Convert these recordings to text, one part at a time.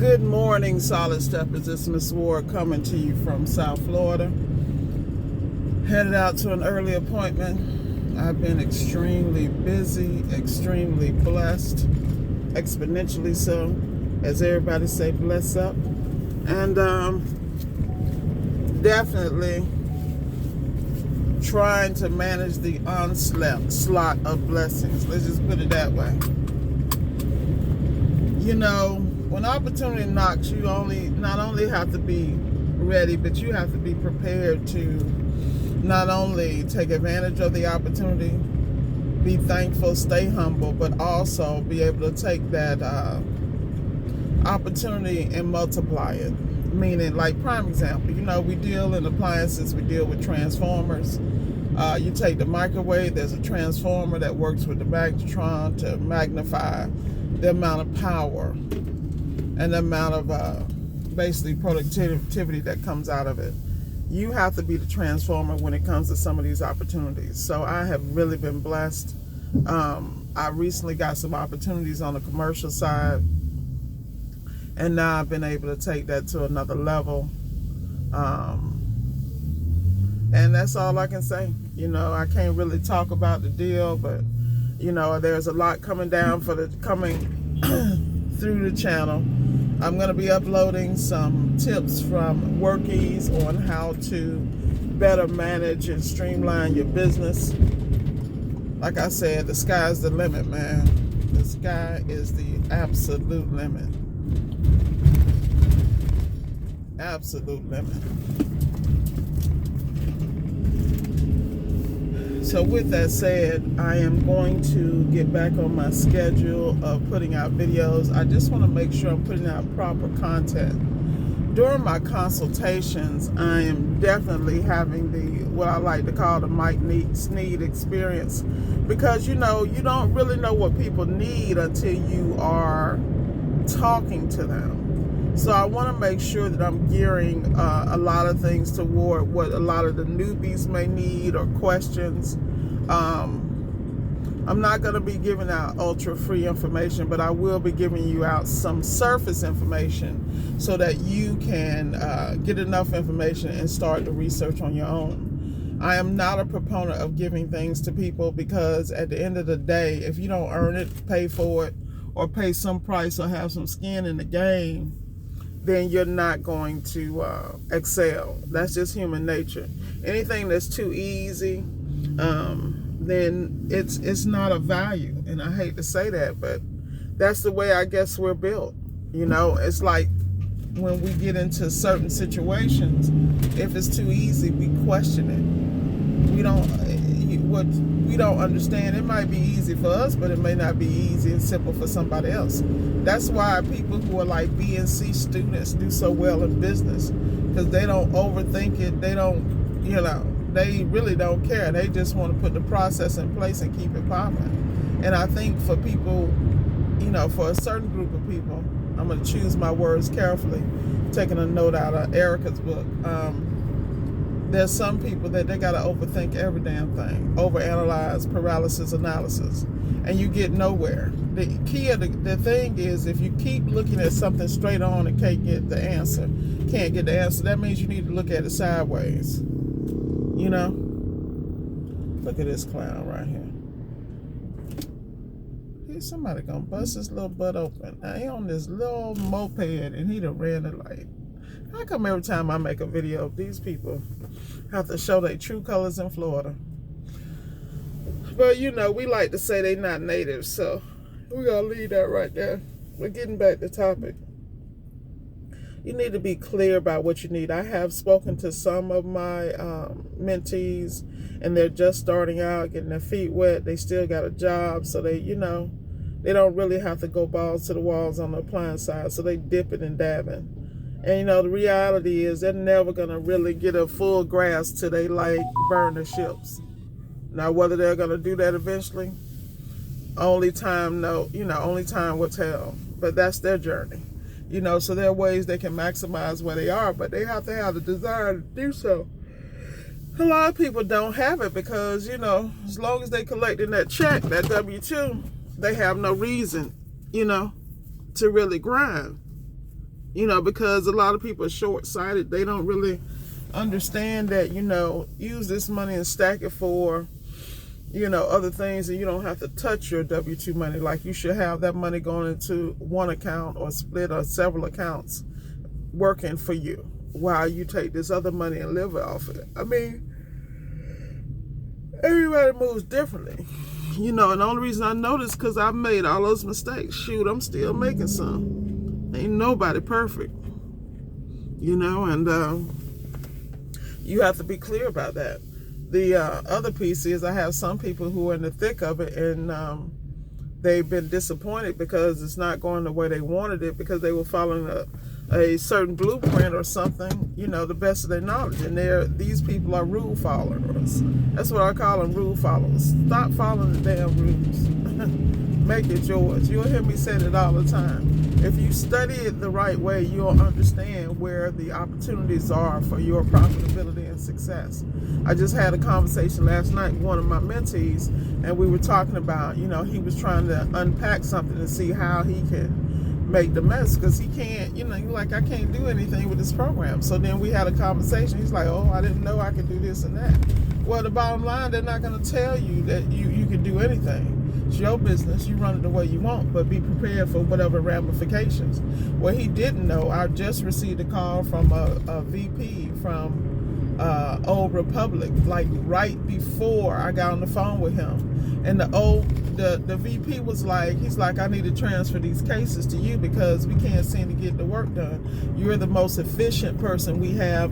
Good morning, Solid Steppers. It's Miss Ward coming to you from South Florida. Headed out to an early appointment. I've been extremely busy, extremely blessed, exponentially so, as everybody say, bless up. And definitely trying to manage the onslaught of blessings. Let's just put it that way. You know, when opportunity knocks, you not only have to be ready, but you have to be prepared to not only take advantage of the opportunity, be thankful, stay humble, but also be able to take that opportunity and multiply it. Meaning, like prime example, you know, we deal in appliances, we deal with transformers. You take the microwave, there's a transformer that works with the magnetron to magnify the amount of power and the amount of basically productivity that comes out of it. You have to be the transformer when it comes to some of these opportunities. So I have really been blessed. I recently got some opportunities on the commercial side, and now I've been able to take that to another level. And that's all I can say. You know, I can't really talk about the deal, but you know, there's a lot coming down coming through the channel. I'm going to be uploading some tips from WORKIZ on how to better manage and streamline your business. Like I said, the sky's the limit, man. The sky is the absolute limit. Absolute limit. So with that said, I am going to get back on my schedule of putting out videos. I just want to make sure I'm putting out proper content. During my consultations, I am definitely having what I like to call the Mike Sneed experience, because you know, you don't really know what people need until you are talking to them. So I want to make sure that I'm gearing a lot of things toward what a lot of the newbies may need or questions. I'm not going to be giving out ultra free information, but I will be giving you out some surface information so that you can get enough information and start the research on your own. I am not a proponent of giving things to people, because at the end of the day, if you don't earn it, pay for it, or pay some price or have some skin in the game, then you're not going to excel. That's just human nature. Anything that's too easy, then it's not of value. And I hate to say that, but that's the way I guess we're built. You know, it's like when we get into certain situations, if it's too easy, we question it. We don't understand. It might be easy for us, but it may not be easy and simple for somebody else. That's why people who are like B and C students do so well in business, because they don't overthink it. They don't, you know, they really don't care. They just want to put the process in place and keep it popping. And I think for people, you know, for a certain group of people, I'm going to choose my words carefully, taking a note out of Erica's book. There's some people that they got to overthink every damn thing, overanalyze, paralysis analysis, and you get nowhere. The key of the thing is, if you keep looking at something straight on and can't get the answer, that means you need to look at it sideways. You know? Look at this clown right here. Here's somebody gonna bust his little butt open. Now he on this little moped and he done ran the light. How come every time I make a video, these people have to show their true colors in Florida? But you know, we like to say they not natives, so we're gonna leave that right there. We're getting back to topic. You need to be clear about what you need. I have spoken to some of my mentees, and they're just starting out, getting their feet wet. They still got a job, so they, you know, they don't really have to go balls to the walls on the appliance side, so they dipping and dabbing. And you know, the reality is they're never gonna really get a full grasp till they like burn the ships. Now, whether they're gonna do that eventually, only time will tell. But that's their journey. You know, so there are ways they can maximize where they are, but they have to have the desire to do so. A lot of people don't have it because, you know, as long as they collecting that check, that W-2, they have no reason, you know, to really grind. You know, because a lot of people are short-sighted. They don't really understand that, you know, use this money and stack it for, you know, other things, and you don't have to touch your W-2 money. Like, you should have that money going into one account or split or several accounts working for you while you take this other money and live off it. I mean, everybody moves differently. You know, and the only reason I know this is because I've made all those mistakes. Shoot, I'm still making some. Ain't nobody perfect. You know, and you have to be clear about that. The other piece is I have some people who are in the thick of it, and they've been disappointed because it's not going the way they wanted it, because they were following a certain blueprint or something, you know, the best of their knowledge. And these people are rule followers. That's what I call them, rule followers. Stop following the damn rules. Make it yours. You'll hear me say it all the time. If you study it the right way, you'll understand where the opportunities are for your profitability and success. I just had a conversation last night with one of my mentees, and we were talking about, you know, he was trying to unpack something to see how he can make the mess, because he can't, you know, like, I can't do anything with this program. So then we had a conversation. He's like, oh, I didn't know I could do this and that. Well, the bottom line, they're not going to tell you that you can do anything. It's your business. You run it the way you want, but be prepared for whatever ramifications. Well, he didn't know. I just received a call from a VP from Old Republic, like right before I got on the phone with him. And the VP was like, he's like, I need to transfer these cases to you because we can't seem to get the work done. You're the most efficient person we have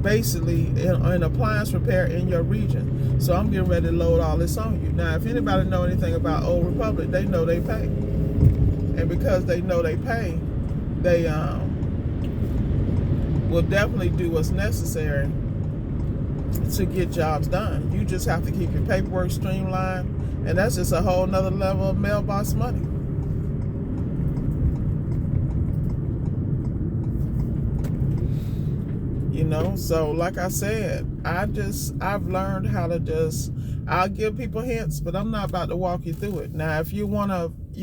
basically in appliance repair in your region. So I'm getting ready to load all this on you. Now, if anybody know anything about Old Republic, they know they pay. And because they know they pay, they will definitely do what's necessary to get jobs done. You just have to keep your paperwork streamlined, and that's just a whole nother level of mailbox money. You know, so like I said, I've learned how to I'll give people hints, but I'm not about to walk you through it. Now, if you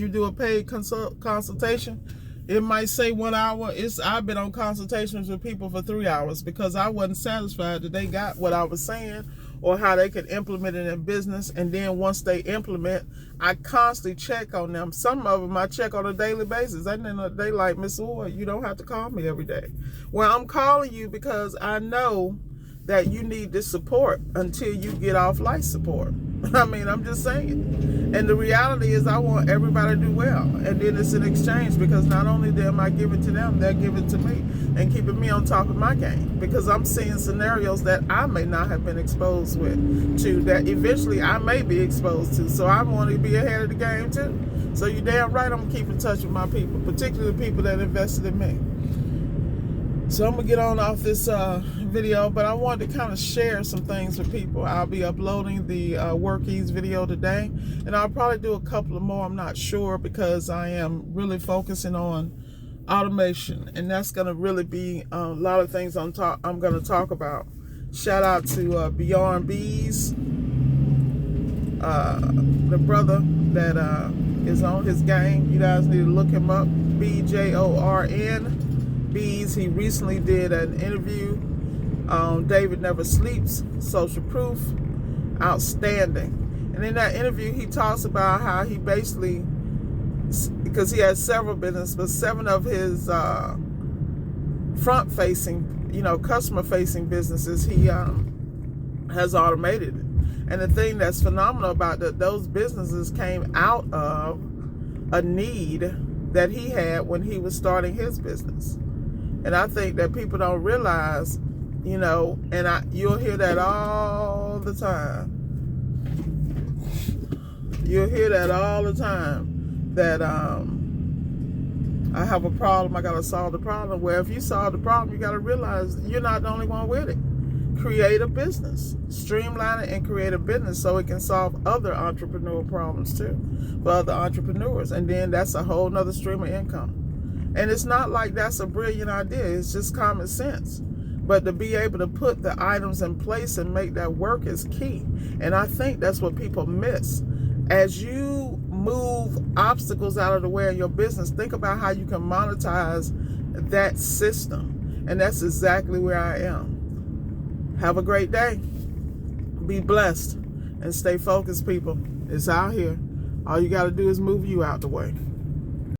do a paid consultation, it might say 1 hour. I've been on consultations with people for 3 hours because I wasn't satisfied that they got what I was saying or how they could implement it in business. And then once they implement, I constantly check on them. Some of them I check on a daily basis. And then they like, Miss Ward, you don't have to call me every day. Well, I'm calling you because I know that you need this support until you get off life support. I mean, I'm just saying. And the reality is I want everybody to do well. And then it's an exchange, because not only am I giving to them, they're giving to me and keeping me on top of my game, because I'm seeing scenarios that I may not have been exposed to that eventually I may be exposed to. So I want to be ahead of the game too. So you're damn right I'm going to keep in touch with my people, particularly the people that invested in me. So I'm going to get on off this video, but I wanted to kind of share some things with people. I'll be uploading the WORKIZ video today, and I'll probably do a couple of more. I'm not sure, because I am really focusing on automation, and that's going to really be a lot of things I'm going to talk about. Shout out to Beyond Bees, the brother that is on his game. You guys need to look him up, BJORN. Bees. He recently did an interview on David Never Sleeps, Social Proof. Outstanding. And in that interview, he talks about how he basically, because he has several businesses, but 7 of his front-facing, you know, customer-facing businesses, he has automated it. And the thing that's phenomenal about those businesses came out of a need that he had when he was starting his business. And I think that people don't realize, you know, and you'll hear that all the time. You'll hear that all the time, that I have a problem, I got to solve the problem. Well, if you solve the problem, you got to realize you're not the only one with it. Create a business. Streamline it and create a business so it can solve other entrepreneurial problems too, for other entrepreneurs. And then that's a whole nother stream of income. And it's not like that's a brilliant idea. It's just common sense. But to be able to put the items in place and make that work is key. And I think that's what people miss. As you move obstacles out of the way in your business, think about how you can monetize that system. And that's exactly where I am. Have a great day. Be blessed and stay focused, people. It's out here. All you got to do is move you out the way.